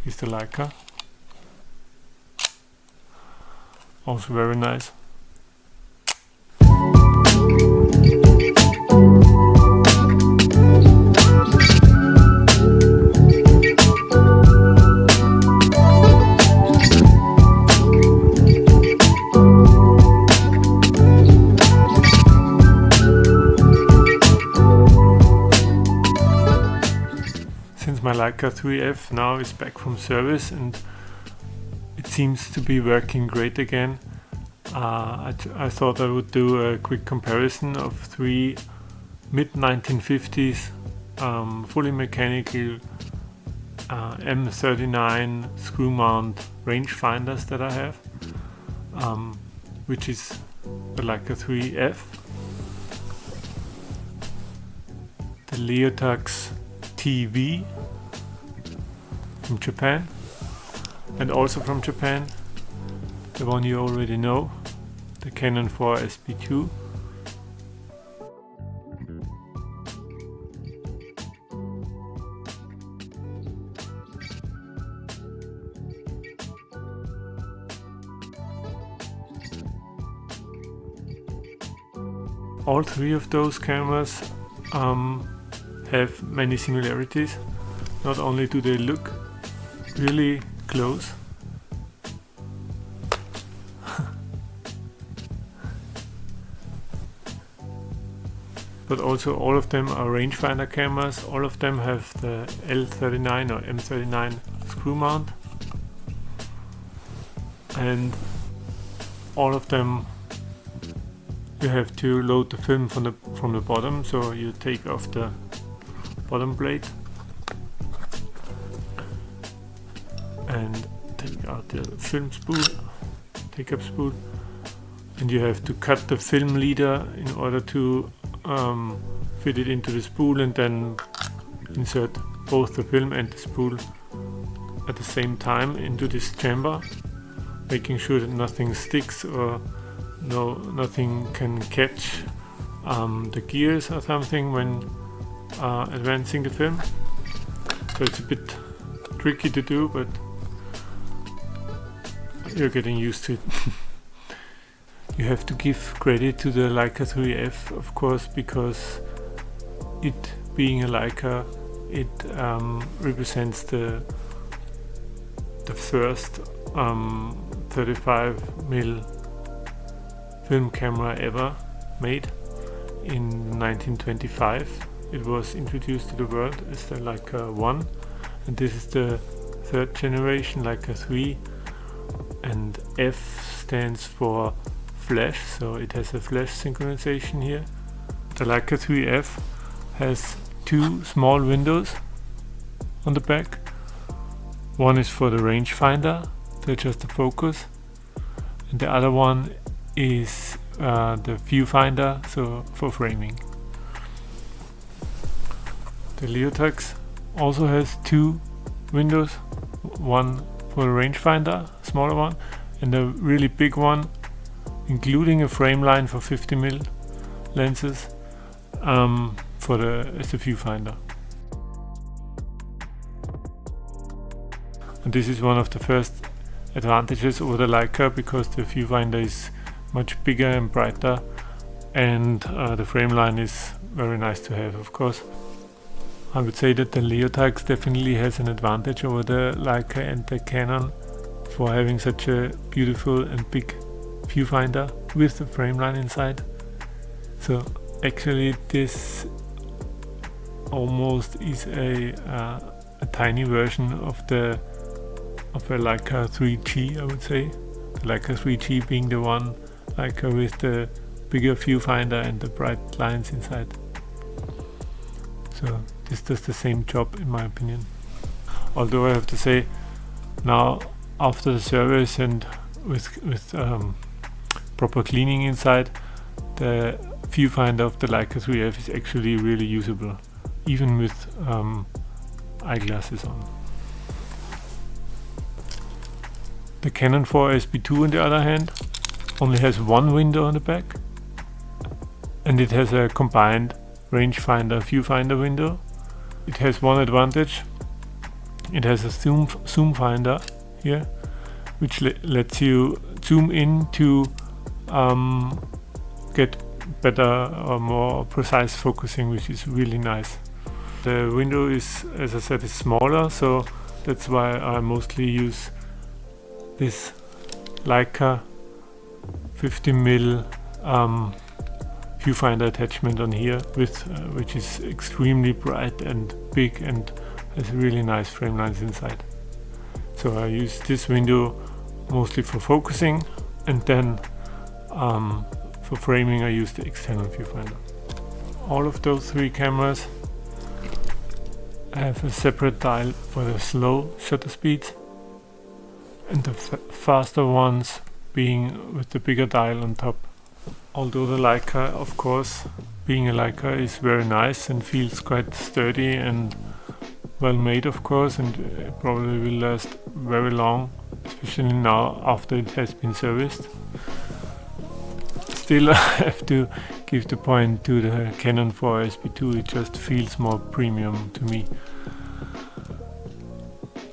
is the Leica. Also very nice. Since my Leica IIIf now is back from service and it seems to be working great again, I thought I would do a quick comparison of 3 mid-1950s fully mechanical M39 screw mount rangefinders that I have, which is the Leica IIIf, the Leotax TV from Japan, and also from Japan the one you already know, the Canon IV Sb2. All three of those cameras have many similarities. Not only do they look really close, but also all of them are rangefinder cameras. All of them have the L39 or M39 screw mount, and all of them you have to load the film from the bottom, so you take off the bottom plate and take out the film spool, take up spool, and you have to cut the film leader in order to fit it into the spool, and then insert both the film and the spool at the same time into this chamber, making sure that nothing sticks or nothing can catch the gears or something when advancing the film. So it's a bit tricky to do, but you're getting used to it. You have to give credit to the Leica IIIf, of course, because it being a Leica, it represents the first 35mm film camera ever made. In 1925 it was introduced to the world as the Leica 1, and this is the third generation, Leica 3, and F stands for flash, so it has a flash synchronization here. The Leica IIIf has two small windows on the back. One is for the rangefinder to adjust the focus, and the other one is the viewfinder, so for framing. The Leotax also has two windows, one for the rangefinder, smaller one, and a really big one, including a frame line for 50mm lenses as the viewfinder. And this is one of the first advantages over the Leica, because the viewfinder is much bigger and brighter, and the frame line is very nice to have, of course. I would say that the Leotax definitely has an advantage over the Leica and the Canon for having such a beautiful and big viewfinder with the frame line inside. So actually this almost is a tiny version of a Leica 3G, I would say. The Leica 3G being the one Leica with the bigger viewfinder and the bright lines inside. So this does the same job in my opinion. Although I have to say, now after the service and with proper cleaning inside, the viewfinder of the Leica IIIf is actually really usable, even with eyeglasses on. The Canon IV Sb2 on the other hand only has one window on the back, and it has a combined rangefinder viewfinder window. It has one advantage, It has a zoom finder here, which lets you zoom in to get better or more precise focusing, which is really nice. The window is, as I said, is smaller, so that's why I mostly use this Leica 50mm viewfinder attachment on here, with which is extremely bright and big and has really nice frame lines inside. So I use this window mostly for focusing, and then for framing I use the external viewfinder. All of those three cameras have a separate dial for the slow shutter speeds, and the faster ones being with the bigger dial on top. Although the Leica, of course, being a Leica, is very nice and feels quite sturdy and well made, of course, and it probably will last very long, especially now after it has been serviced. Still, I have to give the point to the Canon IV Sb2. It just feels more premium to me.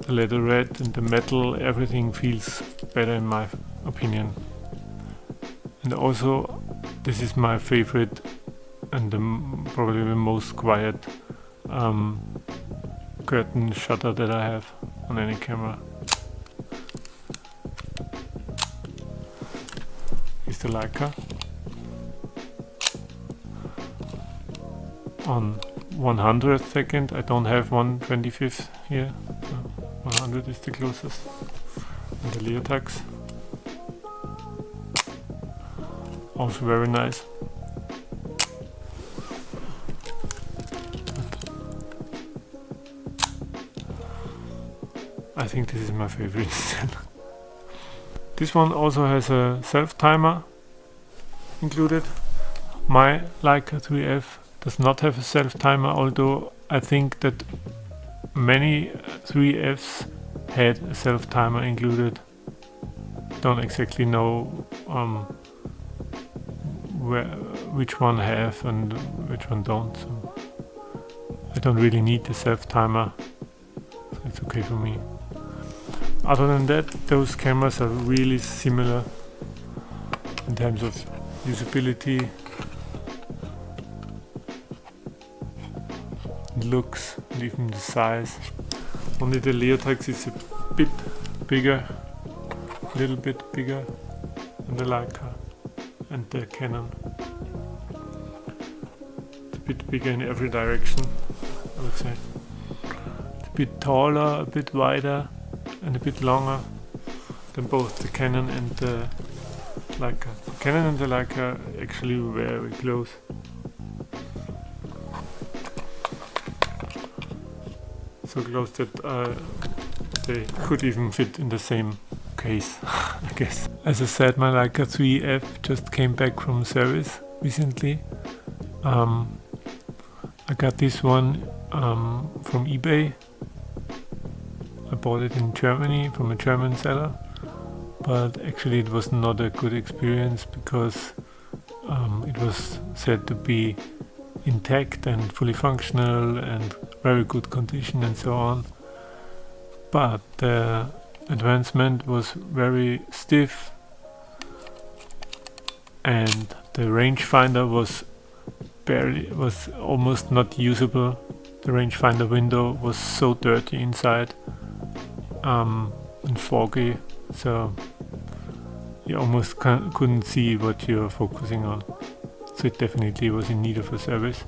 The leather red and the metal, everything feels better in my opinion. And also, this is my favorite and probably the most quiet curtain shutter that I have on any camera. Is the Leica on 100th second. I don't have 1/25th here, so 100 is the closest. And the Leotax, also very nice. I think this is my favorite still. This one also has a self-timer included. My Leica IIIf does not have a self-timer, although I think that many IIIfs had a self-timer included. Don't exactly know which one have and which one don't, so I don't really need the self-timer, so it's okay for me. Other than that, those cameras are really similar in terms of usability, looks, and even the size. Only the Leotax is a bit bigger, a little bit bigger than the Leica and the Canon. It's a bit bigger in every direction, I would say. It's a bit taller, a bit wider, and a bit longer than both the Canon and the Leica. The Canon and the Leica are actually very close. So close that they could even fit in the same case, I guess. As I said, my Leica IIIf just came back from service recently. I got this one from eBay. I bought it in Germany from a German seller, but actually it was not a good experience because it was said to be intact and fully functional and very good condition and so on, but the advancement was very stiff and the rangefinder was almost not usable. The rangefinder window was so dirty inside and foggy, so you almost couldn't see what you're focusing on. So it definitely was in need of a service.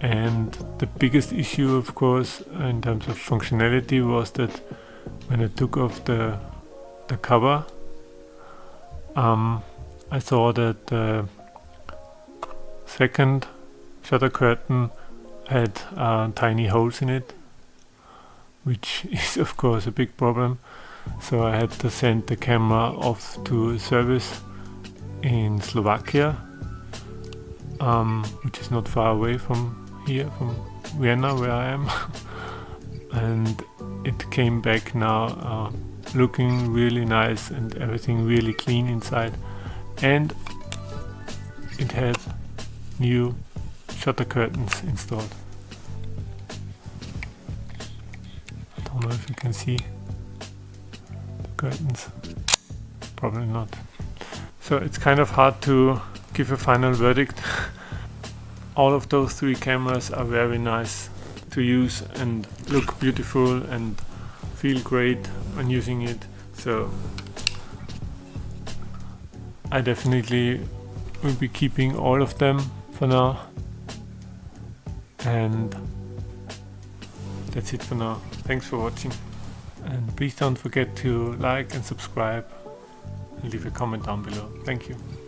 And the biggest issue, of course, in terms of functionality, was that when I took off the cover, I saw that the second shutter curtain had tiny holes in it, which is of course a big problem. So I had to send the camera off to a service in Slovakia, which is not far away from here, from Vienna where I am. And it came back now looking really nice and everything really clean inside, and it had new shutter curtains installed. know if you can see the curtains. Probably not. So it's kind of hard to give a final verdict. All of those three cameras are very nice to use and look beautiful and feel great when using it. So I definitely will be keeping all of them for now. And that's it for now. Thanks for watching. And please don't forget to like and subscribe and leave a comment down below. Thank you.